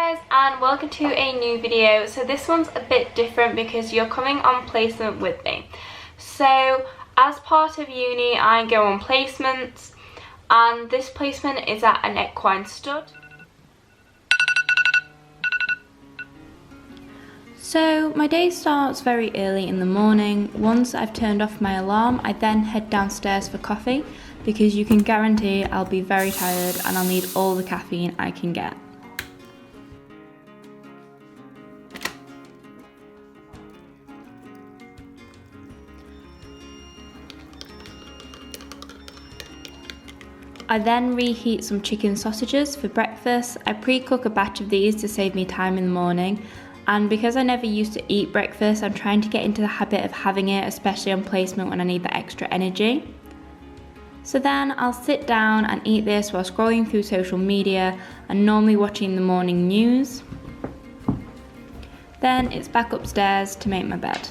Hi guys, and welcome to a new video. So this one's a bit different because you're coming on placement with me. So as part of uni I go on placements, and this placement is at an equine stud. So my day starts very early in the morning. Once I've turned off my alarm, I then head downstairs for coffee because you can guarantee I'll be very tired and I'll need all the caffeine I can get. I then reheat some chicken sausages for breakfast. I pre-cook a batch of these to save me time in the morning, and because I never used to eat breakfast, I'm trying to get into the habit of having it, especially on placement when I need the extra energy. So then I'll sit down and eat this while scrolling through social media and normally watching the morning news. Then it's back upstairs to make my bed.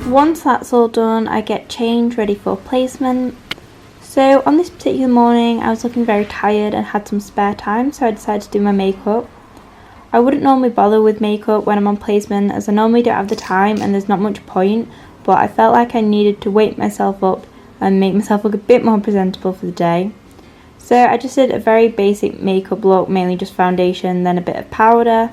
Once that's all done, I get changed ready for placement. So on this particular morning I was looking very tired and had some spare time, so I decided to do my makeup. I wouldn't normally bother with makeup when I'm on placement as I normally don't have the time and there's not much point, but I felt like I needed to wake myself up and make myself look a bit more presentable for the day. So I just did a very basic makeup look, mainly just foundation, then a bit of powder.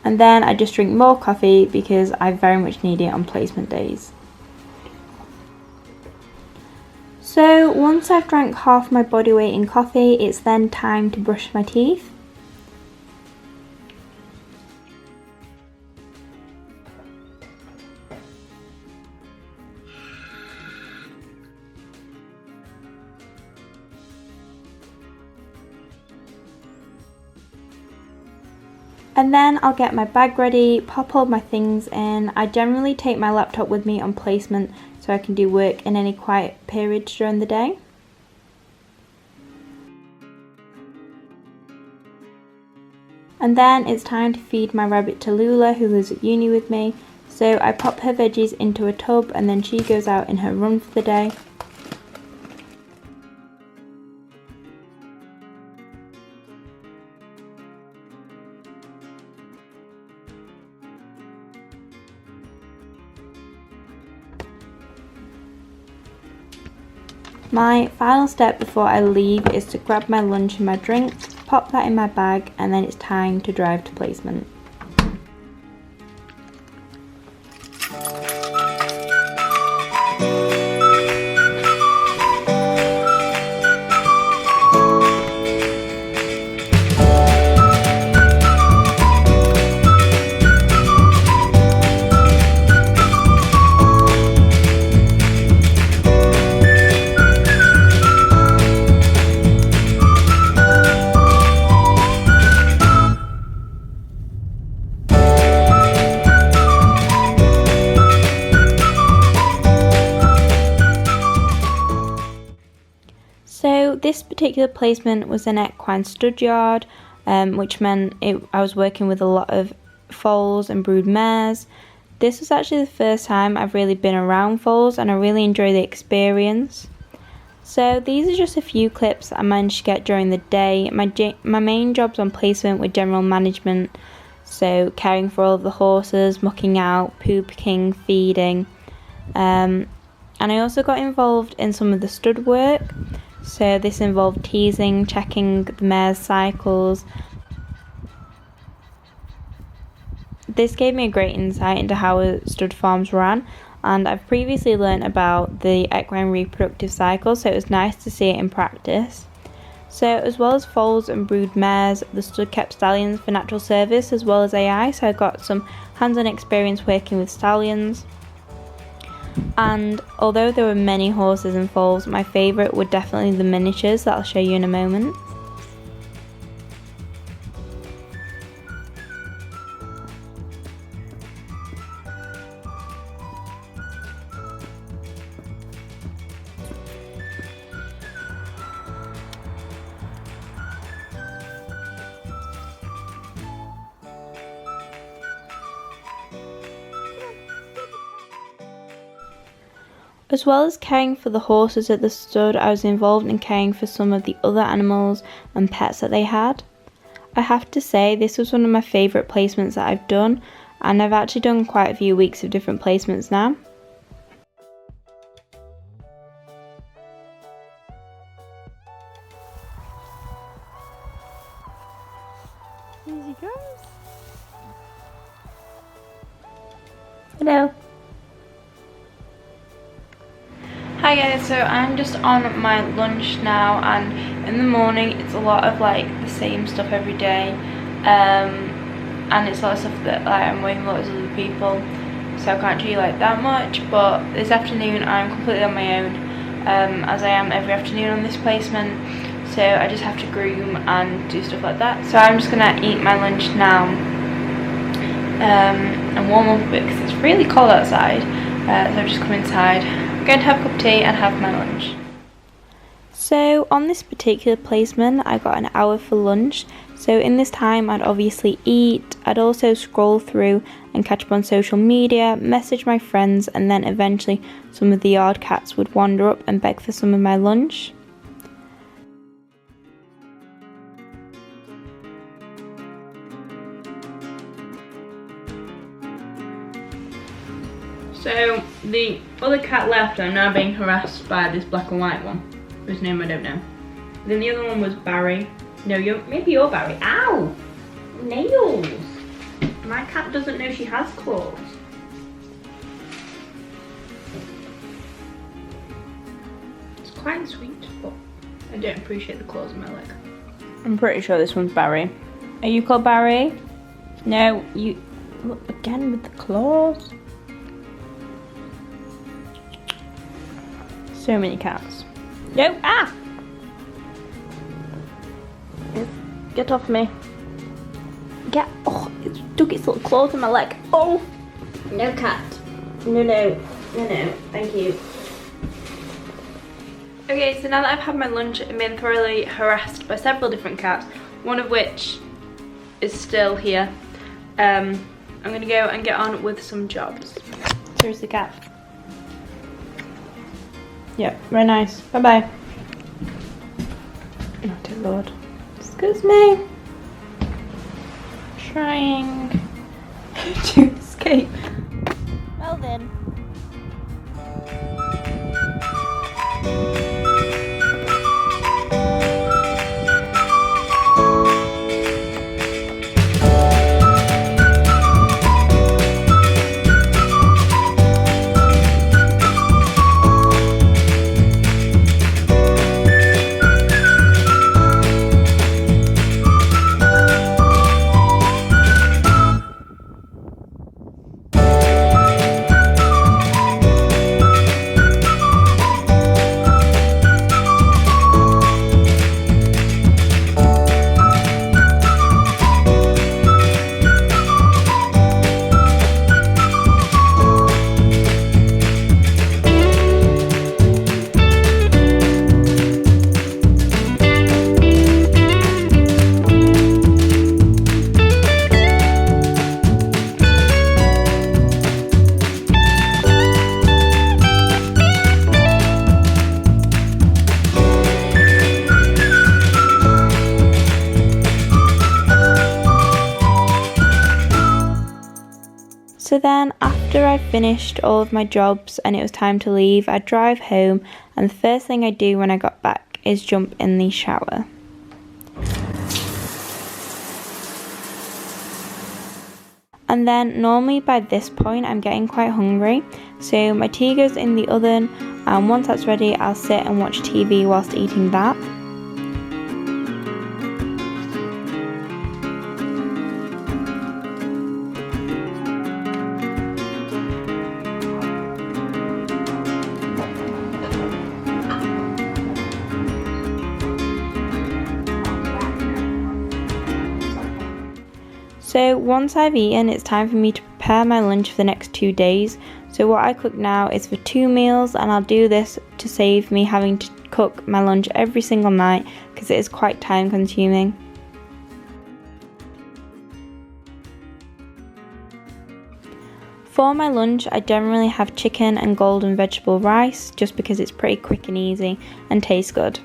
And then I just drink more coffee because I very much need it on placement days. So once I've drank half my body weight in coffee, it's then time to brush my teeth. And then I'll get my bag ready, pop all my things in. I generally take my laptop with me on placement so I can do work in any quiet periods during the day. And then it's time to feed my rabbit Tallulah, who lives at uni with me. So I pop her veggies into a tub and then she goes out in her run for the day. My final step before I leave is to grab my lunch and my drink, pop that in my bag, and then it's time to drive to placement. So this particular placement was an equine stud yard, which meant I was working with a lot of foals and brood mares. This was actually the first time I've really been around foals and I really enjoy the experience. So these are just a few clips I managed to get during the day. My main jobs on placement were general management, so caring for all of the horses, mucking out, pooping, feeding. And I also got involved in some of the stud work. So this involved teasing, checking the mare's cycles. This gave me a great insight into how stud farms ran, and I've previously learnt about the equine reproductive cycle, so it was nice to see it in practice. So as well as foals and brood mares, the stud kept stallions for natural service as well as AI, so I got some hands-on experience working with stallions. And although there were many horses and foals, my favourite were definitely the miniatures that I'll show you in a moment. As well as caring for the horses at the stud, I was involved in caring for some of the other animals and pets that they had. I have to say this was one of my favourite placements that I've done, and I've actually done quite a few weeks of different placements now. Here he goes. Hello. Hi guys, so I'm just on my lunch now, and in the morning it's a lot of like the same stuff every day, and it's a lot of stuff that like I'm working with lots of other people, so I can't do like that much. But this afternoon I'm completely on my own, as I am every afternoon on this placement, so I just have to groom and do stuff like that. So I'm just gonna eat my lunch now and warm up a bit because it's really cold outside, so I've just come inside. I'm going to have a cup of tea and have my lunch. So on this particular placement I got an hour for lunch, so in this time I'd obviously eat, I'd also scroll through and catch up on social media, message my friends, and then eventually some of the yard cats would wander up and beg for some of my lunch. So the other cat left, and I'm now being harassed by this black and white one, whose name I don't know. Then the other one was Barry. No, maybe you're Barry. Ow! Nails! My cat doesn't know she has claws. It's quite sweet, but I don't appreciate the claws on my leg. I'm pretty sure this one's Barry. Are you called Barry? No, you... Look, again with the claws. So many cats. No! Ah! Get off me. Get. Oh, it stuck its little claws in my leg. Oh! No cat. No, no. No, no. Thank you. Okay, so now that I've had my lunch, I've been thoroughly harassed by several different cats, one of which is still here. I'm gonna go and get on with some jobs. Here's the cat. Yep, very nice. Bye-bye. Oh dear Lord. Excuse me. Trying to escape. Well then. So then after I finished all of my jobs and it was time to leave, I'd drive home, and the first thing I do when I got back is jump in the shower. And then normally by this point I'm getting quite hungry, so my tea goes in the oven, and once that's ready I'll sit and watch TV whilst eating that. So once I've eaten, it's time for me to prepare my lunch for the next 2 days. So what I cook now is for 2 meals, and I'll do this to save me having to cook my lunch every single night because it is quite time consuming. For my lunch, I generally have chicken and golden vegetable rice just because it's pretty quick and easy and tastes good.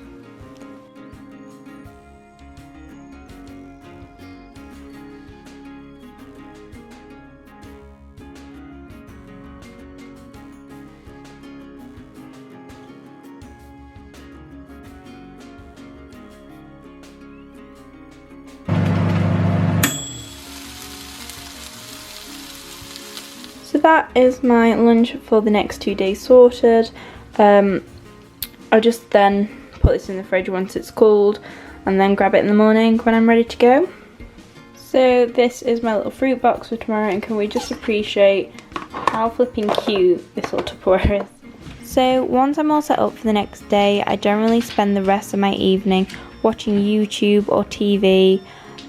So that is my lunch for the next 2 days sorted. I'll just then put this in the fridge once it's cooled and then grab it in the morning when I'm ready to go. So this is my little fruit box for tomorrow, and can we just appreciate how flipping cute this little Tupperware is. So once I'm all set up for the next day, I generally spend the rest of my evening watching YouTube or TV.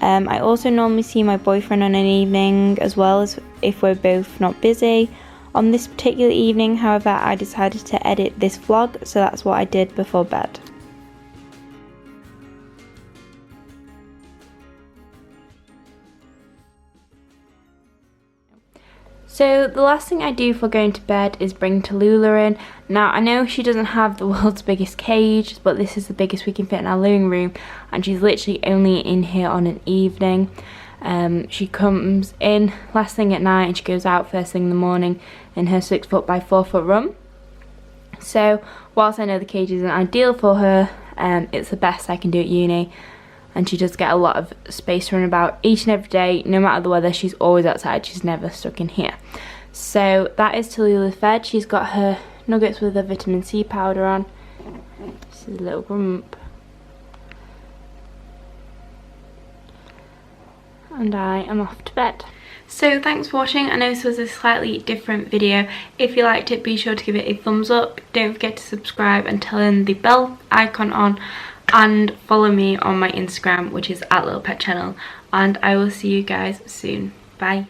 I also normally see my boyfriend on an evening as well, as if we're both not busy. On this particular evening, however, I decided to edit this vlog, so that's what I did before bed. So the last thing I do for going to bed is bring Tallulah in. Now I know she doesn't have the world's biggest cage, but this is the biggest we can fit in our living room, and she's literally only in here on an evening. She comes in last thing at night and she goes out first thing in the morning in her 6 foot by 4 foot room. So whilst I know the cage isn't ideal for her, it's the best I can do at uni. And she does get a lot of space to run about each and every day. No matter the weather, she's always outside. She's never stuck in here. So that is Tallulah fed. She's got her nuggets with a vitamin C powder on. This is a little grump. And I am off to bed. So thanks for watching. I know this was a slightly different video. If you liked it, be sure to give it a thumbs up. Don't forget to subscribe and turn the bell icon on. And follow me on my Instagram, which is @Lilpetchannel, and I will see you guys soon. Bye.